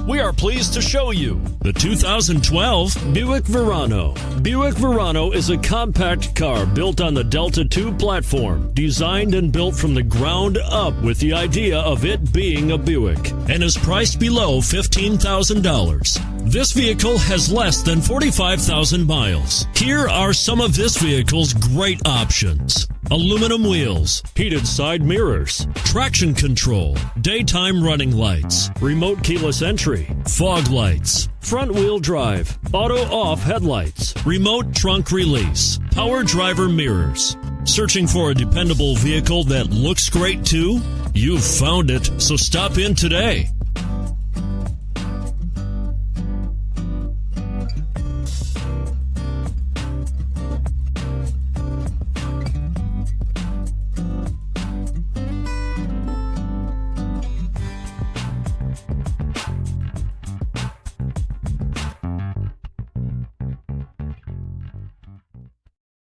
We are pleased to show you the 2012 Buick Verano. Buick Verano is a compact car built on the Delta II platform, designed and built from the ground up with the idea of it being a Buick, and is priced below $15,000. This vehicle has less than 45,000 miles. Here are some of this vehicle's great options: aluminum wheels, heated side mirrors, traction control, daytime running lights, remote keyless entry, fog lights, front wheel drive, auto off headlights, remote trunk release, power driver mirrors. Searching for a dependable vehicle that looks great too? You've found it, so stop in today.